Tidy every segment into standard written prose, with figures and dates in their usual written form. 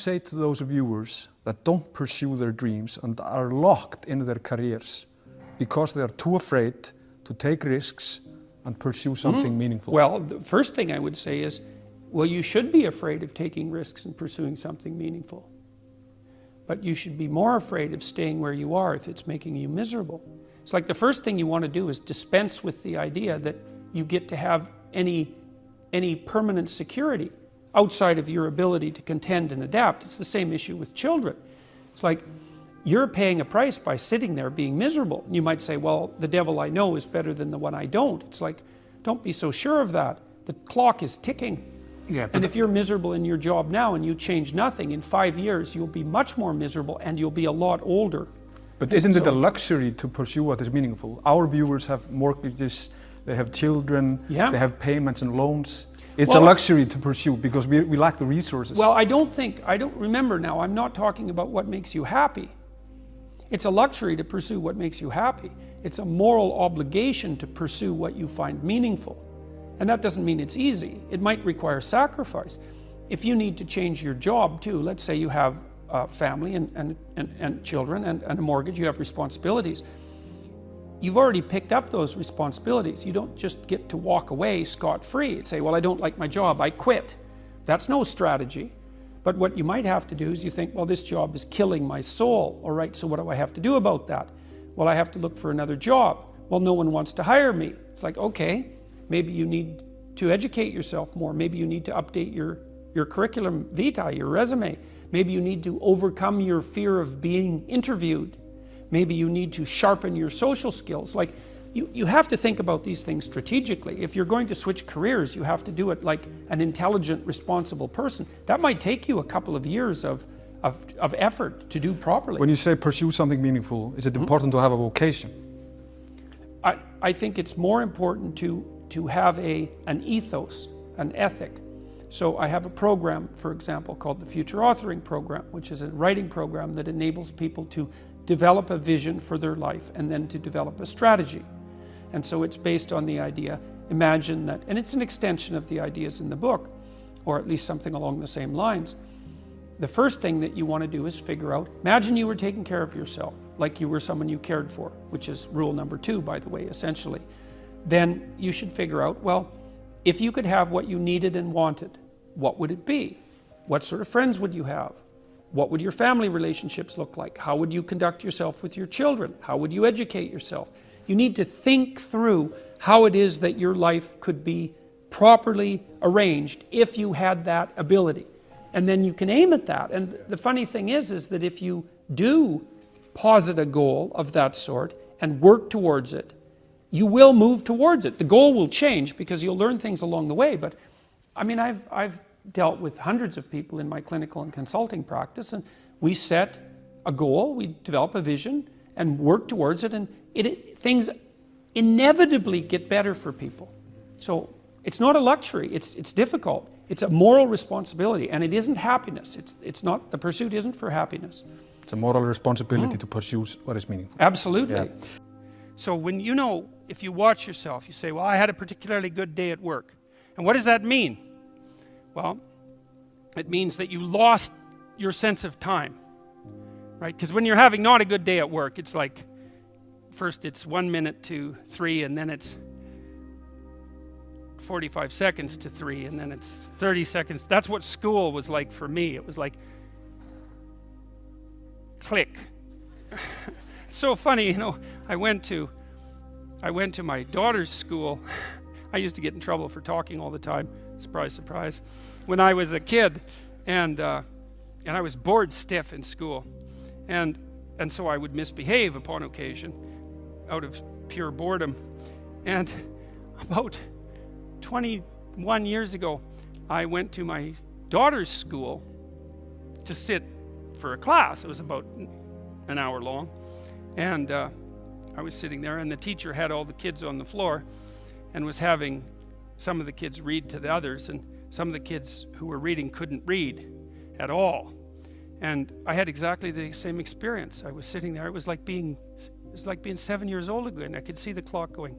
say to those viewers that don't pursue their dreams and are locked in their careers because they are too afraid to take risks and pursue something meaningful? Well, the first thing I would say is, well, you should be afraid of taking risks and pursuing something meaningful. But you should be more afraid of staying where you are if it's making you miserable. It's like the first thing you want to do is dispense with the idea that you get to have any permanent security outside of your ability to contend and adapt. It's the same issue with children. It's like you're paying a price by sitting there being miserable. And you might say, well, the devil I know is better than the one I don't. It's like, don't be so sure of that. The clock is ticking. Yeah, and if you're miserable in your job now and you change nothing, in 5 years you'll be much more miserable and you'll be a lot older. But isn't it a luxury to pursue what is meaningful? Our viewers have mortgages, they have children, they have payments and loans. It's a luxury to pursue because we lack the resources. Well, I don't remember now, I'm not talking about what makes you happy. It's a luxury to pursue what makes you happy. It's a moral obligation to pursue what you find meaningful. And that doesn't mean it's easy. It might require sacrifice. If you need to change your job too, let's say you have a family and children and a mortgage, you have responsibilities. You've already picked up those responsibilities. You don't just get to walk away scot-free and say, well, I don't like my job, I quit. That's no strategy. But what you might have to do is you think, well, this job is killing my soul. All right, so what do I have to do about that? Well, I have to look for another job. Well, no one wants to hire me. It's like, okay, maybe you need to educate yourself more. Maybe you need to update your curriculum vitae, your resume. Maybe you need to overcome your fear of being interviewed. Maybe you need to sharpen your social skills. Like, you have to think about these things strategically. If you're going to switch careers, you have to do it like an intelligent, responsible person. That might take you a couple of years of effort to do properly. When you say pursue something meaningful, is it important to have a vocation? I think it's more important to have an ethos, an ethic. So I have a program, for example, called the Future Authoring Program, which is a writing program that enables people to develop a vision for their life and then to develop a strategy. And so it's based on the idea, imagine that, and it's an extension of the ideas in the book, or at least something along the same lines. The first thing that you want to do is figure out, imagine you were taking care of yourself, like you were someone you cared for, which is rule number 2, by the way, essentially. Then you should figure out, well, if you could have what you needed and wanted, what would it be? What sort of friends would you have? What would your family relationships look like? How would you conduct yourself with your children? How would you educate yourself? You need to think through how it is that your life could be properly arranged if you had that ability. And then you can aim at that. And the funny thing is that if you do posit a goal of that sort and work towards it, you will move towards it. The goal will change because you'll learn things along the way. But I mean, I've dealt with hundreds of people in my clinical and consulting practice, and we set a goal, we develop a vision and work towards it, and things inevitably get better for people. So it's not a luxury, it's difficult. It's a moral responsibility, and it isn't happiness. It's not, the pursuit isn't for happiness. It's a moral responsibility to pursue what is meaningful. Absolutely. Yeah. So when if you watch yourself, you say, well, I had a particularly good day at work. And what does that mean? Well, it means that you lost your sense of time, right? Because when you're having not a good day at work, it's like, first it's 1 minute to 3, and then it's 45 seconds to 3, and then it's 30 seconds. That's what school was like for me. It was like, click. It's so funny, I went to my daughter's school. I used to get in trouble for talking all the time. Surprise, surprise. When I was a kid, and I was bored stiff in school, and so I would misbehave upon occasion, out of pure boredom. And about 21 years ago, I went to my daughter's school to sit for a class. It was about an hour long, and I was sitting there, and the teacher had all the kids on the floor and was having some of the kids read to the others, and some of the kids who were reading couldn't read at all. And I had exactly the same experience. I was sitting there, it was like being 7 years old again. I could see the clock going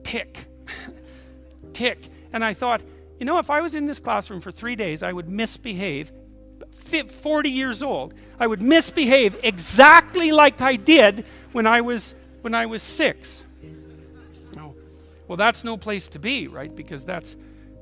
tick, tick. And I thought, you know, if I was in this classroom for 3 days, I would misbehave. 40 years old, I would misbehave exactly like I did when I was 6. No. Well, that's no place to be, right? Because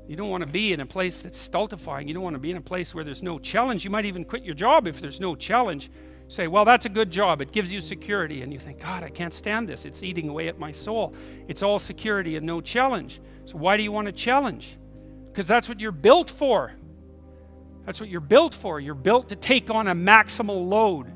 you don't want to be in a place that's stultifying. You don't want to be in a place where there's no challenge. You might even quit your job if there's no challenge. Say, well, that's a good job. It gives you security. And you think, God, I can't stand this. It's eating away at my soul. It's all security and no challenge. So why do you want to challenge? Because that's what you're built for. That's what you're built for. You're built to take on a maximal load,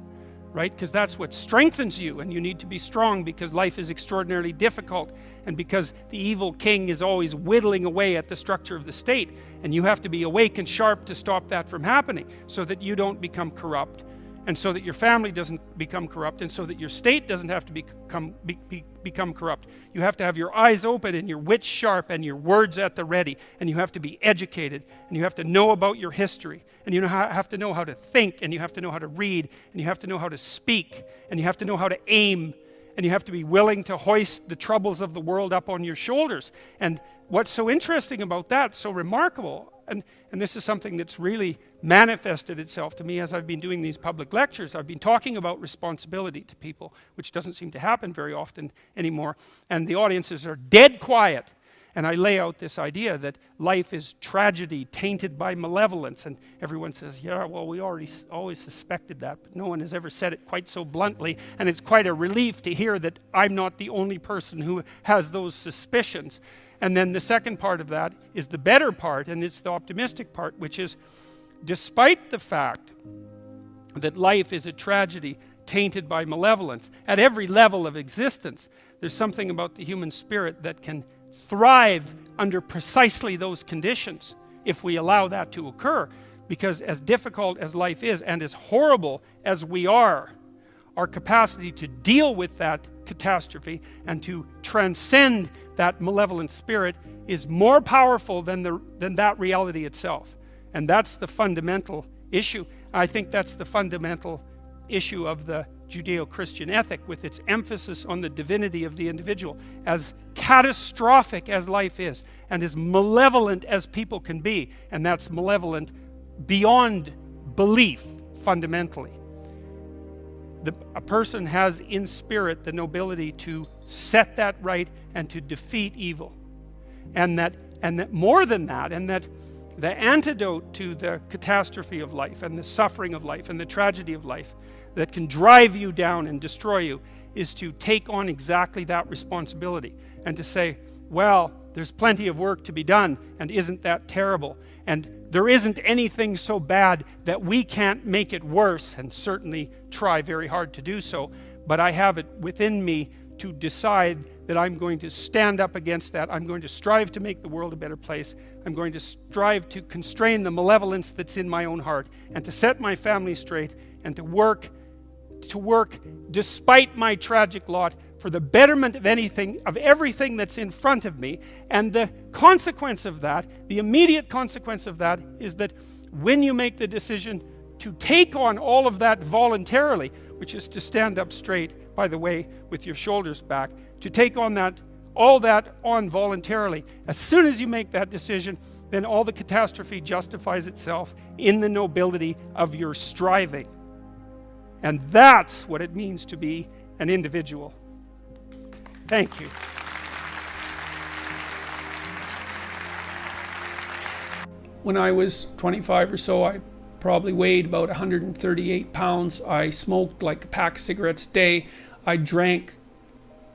right? Because that's what strengthens you, and you need to be strong because life is extraordinarily difficult, and because the evil king is always whittling away at the structure of the state, and you have to be awake and sharp to stop that from happening so that you don't become corrupt, and so that your family doesn't become corrupt, and so that your state doesn't have to become corrupt. You have to have your eyes open and your wits sharp and your words at the ready, and you have to be educated, and you have to know about your history, and you have to know how to think, and you have to know how to read, and you have to know how to speak, and you have to know how to aim, and you have to be willing to hoist the troubles of the world up on your shoulders. And what's so interesting about that, so remarkable, and this is something that's really manifested itself to me as I've been doing these public lectures. I've been talking about responsibility to people, which doesn't seem to happen very often anymore, and the audiences are dead quiet. And I lay out this idea that life is tragedy tainted by malevolence, and everyone says, yeah, well, we always suspected that, but no one has ever said it quite so bluntly, and it's quite a relief to hear that I'm not the only person who has those suspicions. And then the second part of that is the better part, and it's the optimistic part, which is, despite the fact that life is a tragedy tainted by malevolence, at every level of existence, there's something about the human spirit that can thrive under precisely those conditions if we allow that to occur. Because as difficult as life is, and as horrible as we are, our capacity to deal with that catastrophe and to transcend that malevolent spirit is more powerful than that reality itself. And that's the fundamental issue. I think that's the fundamental issue of the Judeo-Christian ethic, with its emphasis on the divinity of the individual. As catastrophic as life is, and as malevolent as people can be, and that's malevolent beyond belief, fundamentally. A person has in spirit the nobility to set that right and to defeat evil. And that more than that, and that the antidote to the catastrophe of life and the suffering of life and the tragedy of life that can drive you down and destroy you is to take on exactly that responsibility and to say, well, there's plenty of work to be done, and isn't that terrible? And there isn't anything so bad that we can't make it worse, and certainly try very hard to do so, but I have it within me to decide that I'm going to stand up against that. I'm going to strive to make the world a better place. I'm going to strive to constrain the malevolence that's in my own heart, and to set my family straight, and to work despite my tragic lot for the betterment of everything that's in front of me. And the consequence of that, the immediate consequence of that, is that when you make the decision to take on all of that voluntarily, which is to stand up straight, by the way, with your shoulders back, to take on all that on voluntarily, as soon as you make that decision, then all the catastrophe justifies itself in the nobility of your striving. And that's what it means to be an individual. Thank you. When I was 25 or so, I probably weighed about 138 pounds. I smoked like a pack of cigarettes a day. I drank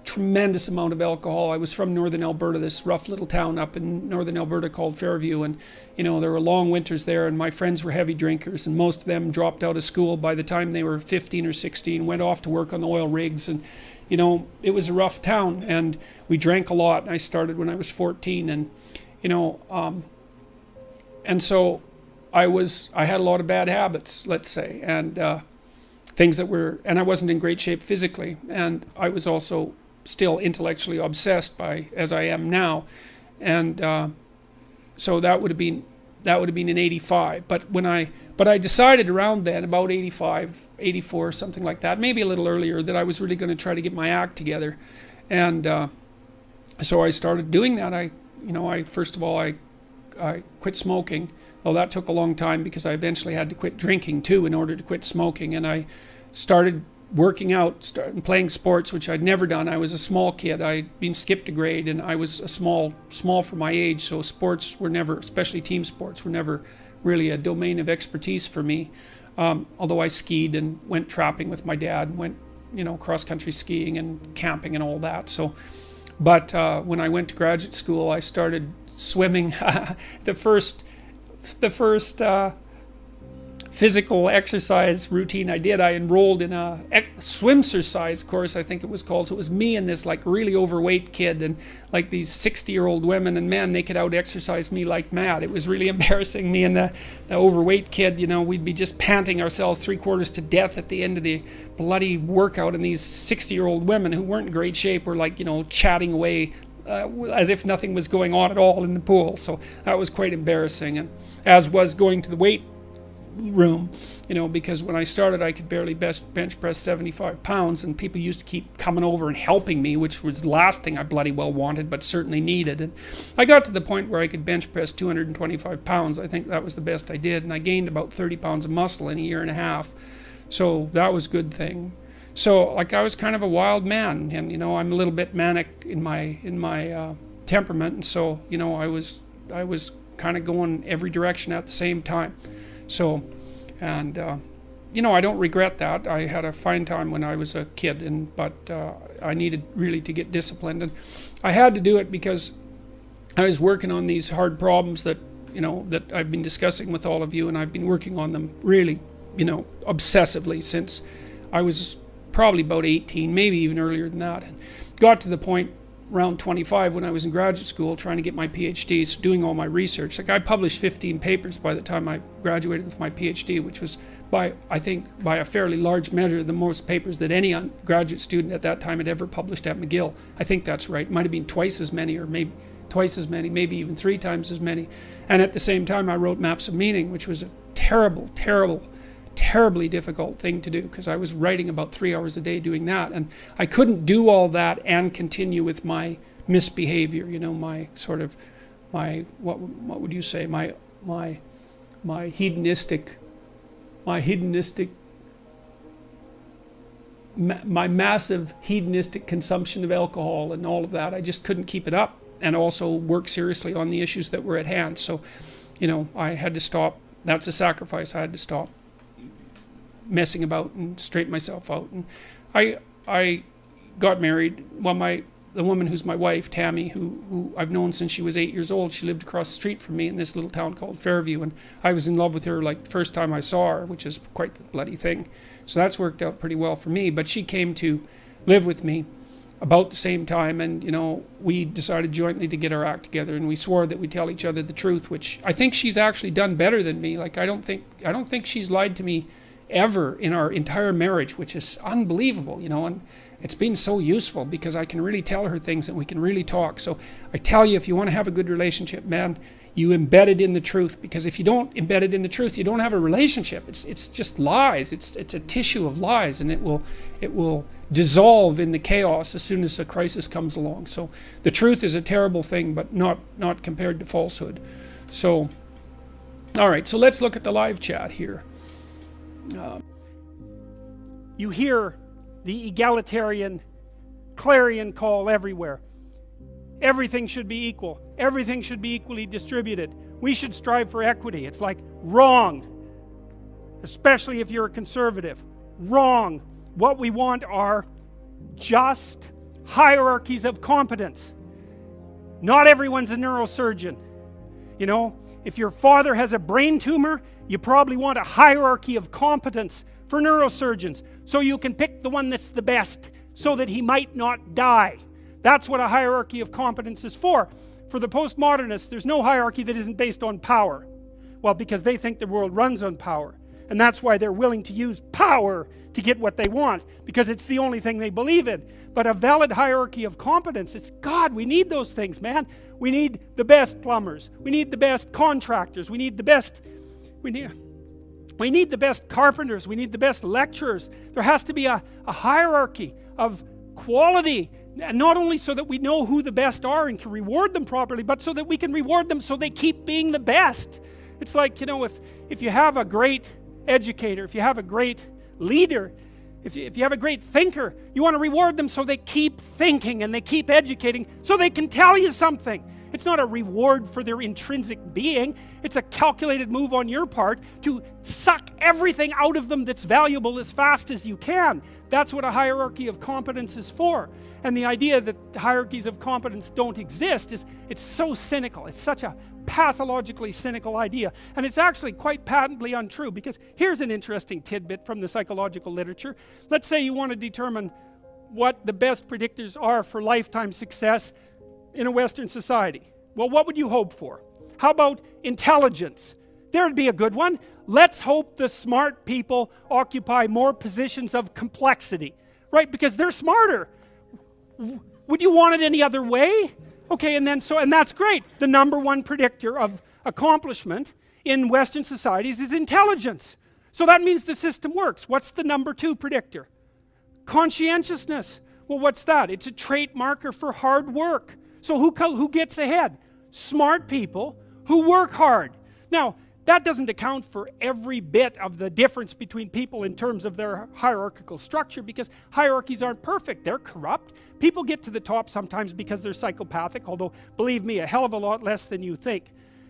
tremendous amount of alcohol. I was from northern Alberta, this rough little town up in northern Alberta called Fairview, and there were long winters there, and my friends were heavy drinkers, and most of them dropped out of school by the time they were 15 or 16, went off to work on the oil rigs, and it was a rough town, and we drank a lot. I started when I was 14, and and so I had a lot of bad habits, let's say, and things and I wasn't in great shape physically, and I was also still intellectually obsessed as I am now, and so that would have been in 85. But I decided around then, about 85, 84, something like that, maybe a little earlier, that I was really going to try to get my act together, and so I started doing that. First of all, I I quit smoking. Well, that took a long time because I eventually had to quit drinking too in order to quit smoking. And I started working out, started playing sports, which I'd never done. I was a small kid. I'd been skipped a grade, and I was a small for my age. So sports were never, especially team sports, were never really a domain of expertise for me. Although I skied and went trapping with my dad, went, cross-country skiing and camping and all that. So, but when I went to graduate school, I started swimming. The first physical exercise routine I did, I enrolled in a swimsercise course, I think it was called. So it was me and this like really overweight kid, and like these 60-year-old women and men, they could out exercise me like mad. It was really embarrassing. Me and the overweight kid, we'd be just panting ourselves 3/4 to death at the end of the bloody workout, and these 60-year-old women who weren't in great shape were like, chatting away as if nothing was going on at all in the pool. So that was quite embarrassing, and as was going to the weight room, because when I started I could barely bench press 75 pounds, and people used to keep coming over and helping me, which was the last thing I bloody well wanted, but certainly needed. And I got to the point where I could bench press 225 pounds. I think that was the best I did, and I gained about 30 pounds of muscle in a year and a half. So that was a good thing. So like I was kind of a wild man, and I'm a little bit manic in my temperament, and so I was kind of going every direction at the same time. So, and I don't regret that. I had a fine time when I was a kid, but I needed really to get disciplined, and I had to do it because I was working on these hard problems that that I've been discussing with all of you, and I've been working on them really obsessively since I was probably about 18, maybe even earlier than that, and got to the point around 25 when I was in graduate school trying to get my PhD, so doing all my research. Like I published 15 papers by the time I graduated with my PhD, which was by a fairly large measure the most papers that any graduate student at that time had ever published at McGill. I think that's right. It might have been twice as many, or maybe twice as many, maybe even 3 times as many. And at the same time I wrote Maps of Meaning, which was a terribly difficult thing to do, because I was writing about 3 hours a day doing that, and I couldn't do all that and continue with my misbehavior, my sort of my what would you say, my hedonistic my massive hedonistic consumption of alcohol and all of that. I just couldn't keep it up, and also work seriously on the issues that were at hand. So I had to stop. That's a sacrifice. I had to stop messing about and straighten myself out. And I got married. Well, the woman who's my wife, Tammy, who I've known since she was 8 years old, she lived across the street from me in this little town called Fairview, and I was in love with her like the first time I saw her, which is quite the bloody thing. So that's worked out pretty well for me. But she came to live with me about the same time, and we decided jointly to get our act together, and we swore that we'd tell each other the truth, which I think she's actually done better than me. Like I don't think she's lied to me ever in our entire marriage, which is unbelievable, and it's been so useful because I can really tell her things and we can really talk. So I tell you, if you want to have a good relationship, man, you embed it in the truth, because if you don't embed it in the truth, you don't have a relationship. It's just lies. It's a tissue of lies, and it will dissolve in the chaos as soon as a crisis comes along. So the truth is a terrible thing, but not compared to falsehood. So all right, so let's look at the live chat here. You hear the egalitarian clarion call everywhere. Everything should be equal. Everything should be equally distributed. We should strive for equity. It's like wrong, especially if you're a conservative. Wrong. What we want are just hierarchies of competence. Not everyone's a neurosurgeon. If your father has a brain tumor, you probably want a hierarchy of competence for neurosurgeons, so you can pick the one that's the best, so that he might not die. That's what a hierarchy of competence is for. For the postmodernists, there's no hierarchy that isn't based on power. Well, because they think the world runs on power. And that's why they're willing to use power to get what they want, because it's the only thing they believe in. But a valid hierarchy of competence, it's God, we need those things, man. We need the best plumbers. We need the best contractors. We need the best carpenters. We need the best lecturers. There has to be a hierarchy of quality not only so that we know who the best are and can reward them properly, but so that we can reward them so they keep being the best. It's like, you know, if you have a great educator, if you have a great leader, if you have a great thinker, you want to reward them so they keep thinking and they keep educating so they can tell you something. It's not a reward for their intrinsic being. It's a calculated move on your part to suck everything out of them that's valuable as fast as you can. That's what a hierarchy of competence is for. And the idea that hierarchies of competence don't exist it's so cynical. It's such a pathologically cynical idea. And it's actually quite patently untrue, because here's an interesting tidbit from the psychological literature. Let's say you want to determine what the best predictors are for lifetime success in a Western society. Well, what would you hope for? How about intelligence? There'd be a good one. Let's hope the smart people occupy more positions of complexity, right? Because they're smarter. Would you want it any other way? Okay, and that's great. The number one predictor of accomplishment in Western societies is intelligence. So that means the system works. What's the number two predictor? Conscientiousness. Well, what's that? It's a trait marker for hard work. So who gets ahead? Smart people who work hard. Now, that doesn't account for every bit of the difference between people in terms of their hierarchical structure, because hierarchies aren't perfect. They're corrupt. People get to the top sometimes because they're psychopathic, although, believe me, a hell of a lot less than you think.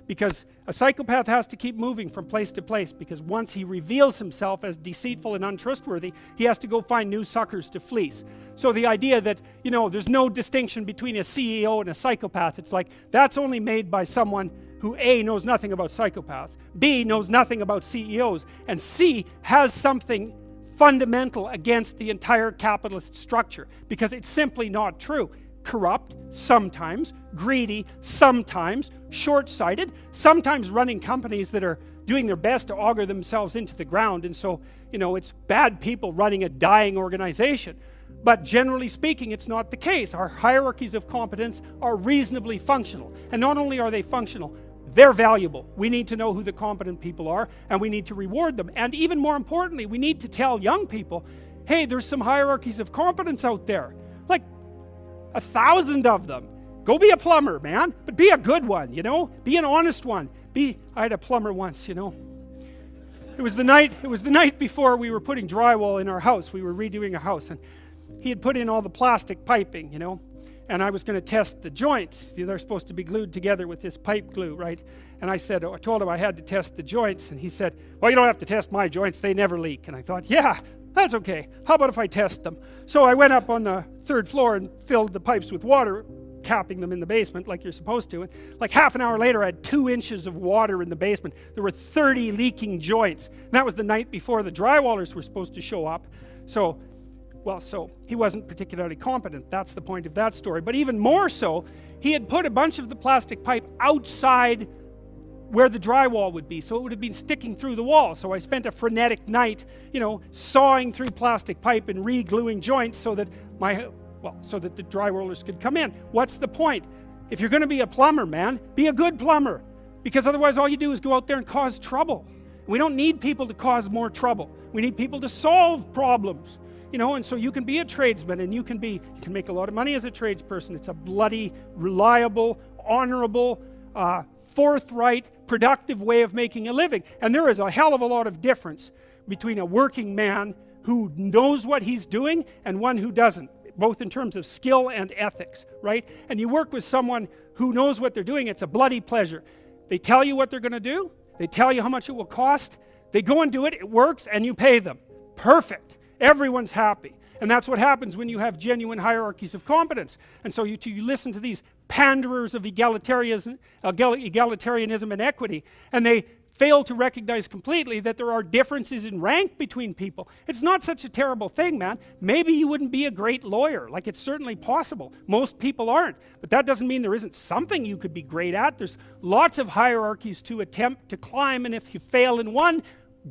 Because a psychopath has to keep moving from place to place, because once he reveals himself as deceitful and untrustworthy, he has to go find new suckers to fleece. So the idea that, you know, there's no distinction between a CEO and a psychopath, it's like, that's only made by someone who A, knows nothing about psychopaths, B, knows nothing about CEOs, and C, has something fundamental against the entire capitalist structure, because it's simply not true. Corrupt, sometimes, greedy, sometimes, short-sighted, sometimes running companies that are doing their best to auger themselves into the ground, and so, you know, it's bad people running a dying organization. But generally speaking, it's not the case. Our hierarchies of competence are reasonably functional, and not only are they functional, they're valuable. We need to know who the competent people are, and we need to reward them. And even more importantly, we need to tell young people, hey, there's some hierarchies of competence out there. Like 1,000 of them. Go be a plumber, man, but be a good one, you know? Be an honest one. I had a plumber once, you know. It was the night before we were putting drywall in our house. We were redoing a house, and he had put in all the plastic piping, you know, and I was going to test the joints. They're supposed to be glued together with this pipe glue, right? And I told him I had to test the joints, and he said, well, you don't have to test my joints, they never leak. And I thought, yeah, that's okay. How about if I test them? So I went up on the 3rd floor and filled the pipes with water, capping them in the basement like you're supposed to. And like half an hour later, I had 2 inches of water in the basement. There were 30 leaking joints. And that was the night before the drywallers were supposed to show up. So he wasn't particularly competent. That's the point of that story. But even more so, he had put a bunch of the plastic pipe outside where the drywall would be, so it would have been sticking through the wall. So I spent a frenetic night, you know, sawing through plastic pipe and re-gluing joints so that the drywallers could come in. What's the point? If you're going to be a plumber, man, be a good plumber, because otherwise all you do is go out there and cause trouble. We don't need people to cause more trouble. We need people to solve problems. You know, and so you can be a tradesman, and you can make a lot of money as a tradesperson. It's a bloody, reliable, honorable, forthright, productive way of making a living. And there is a hell of a lot of difference between a working man who knows what he's doing and one who doesn't, both in terms of skill and ethics, right? And you work with someone who knows what they're doing, it's a bloody pleasure. They tell you what they're going to do, they tell you how much it will cost, they go and do it, it works, and you pay them. Perfect. Everyone's happy. And that's what happens when you have genuine hierarchies of competence. And so you listen to these panderers of egalitarianism and equity, and they fail to recognize completely that there are differences in rank between people. It's not such a terrible thing, man. Maybe you wouldn't be a great lawyer. Like, it's certainly possible. Most people aren't. But that doesn't mean there isn't something you could be great at. There's lots of hierarchies to attempt to climb, and if you fail in one,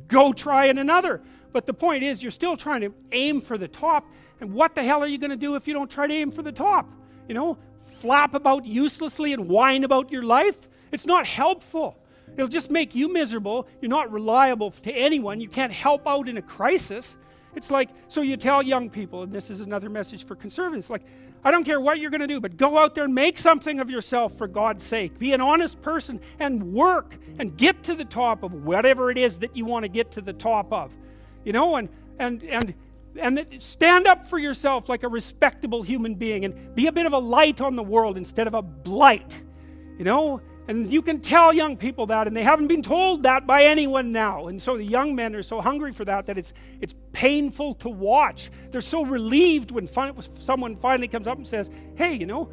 go try in another. But the point is, you're still trying to aim for the top, and what the hell are you going to do if you don't try to aim for the top? You know, flap about uselessly and whine about your life? It's not helpful. It'll just make you miserable. You're not reliable to anyone. You can't help out in a crisis. It's like, so you tell young people, and this is another message for conservatives, like, I don't care what you're going to do, but go out there and make something of yourself for God's sake. Be an honest person and work and get to the top of whatever it is that you want to get to the top of. You know, and stand up for yourself like a respectable human being and be a bit of a light on the world instead of a blight. You know, and you can tell young people that, and they haven't been told that by anyone now. And so the young men are so hungry for that it's painful to watch. They're so relieved when someone finally comes up and says, hey, you know,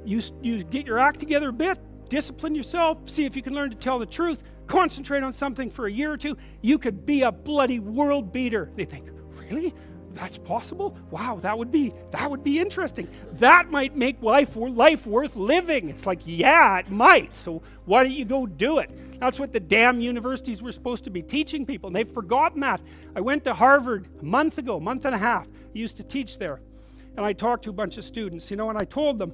you get your act together a bit, discipline yourself, see if you can learn to tell the truth, concentrate on something for a year or two, you could be a bloody world beater. They think, really? That's possible? Wow, that would be interesting. That might make life worth living. It's like, yeah, it might. So why don't you go do it? That's what the damn universities were supposed to be teaching people, and they've forgotten that. I went to Harvard a month and a half. I used to teach there. And I talked to a bunch of students, you know, and I told them,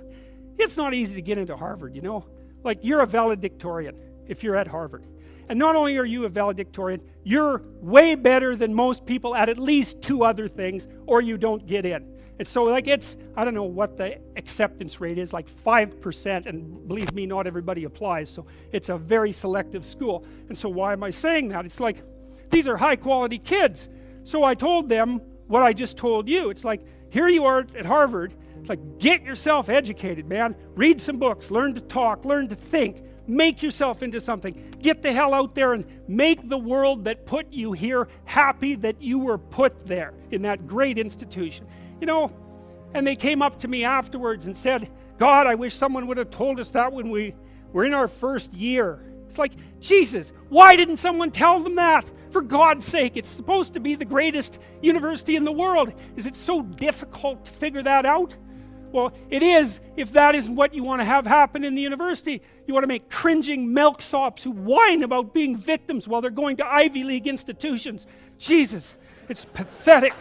it's not easy to get into Harvard, you know. Like, you're a valedictorian if you're at Harvard. And not only are you a valedictorian, you're way better than most people at least 2 other things, or you don't get in. And so, like, I don't know what the acceptance rate is, like 5%, and believe me, not everybody applies, so it's a very selective school. And so why am I saying that? It's like, these are high-quality kids. So I told them what I just told you. It's like, here you are at Harvard. It's like, get yourself educated, man. Read some books, learn to talk, learn to think. Make yourself into something. Get the hell out there and make the world that put you here happy that you were put there in that great institution. You know, and they came up to me afterwards and said, God, I wish someone would have told us that when we were in our first year. It's like, Jesus, why didn't someone tell them that? For God's sake, it's supposed to be the greatest university in the world. Is it so difficult to figure that out? Well, it is, if that isn't what you want to have happen in the university. You want to make cringing milksops who whine about being victims while they're going to Ivy League institutions. Jesus, it's pathetic.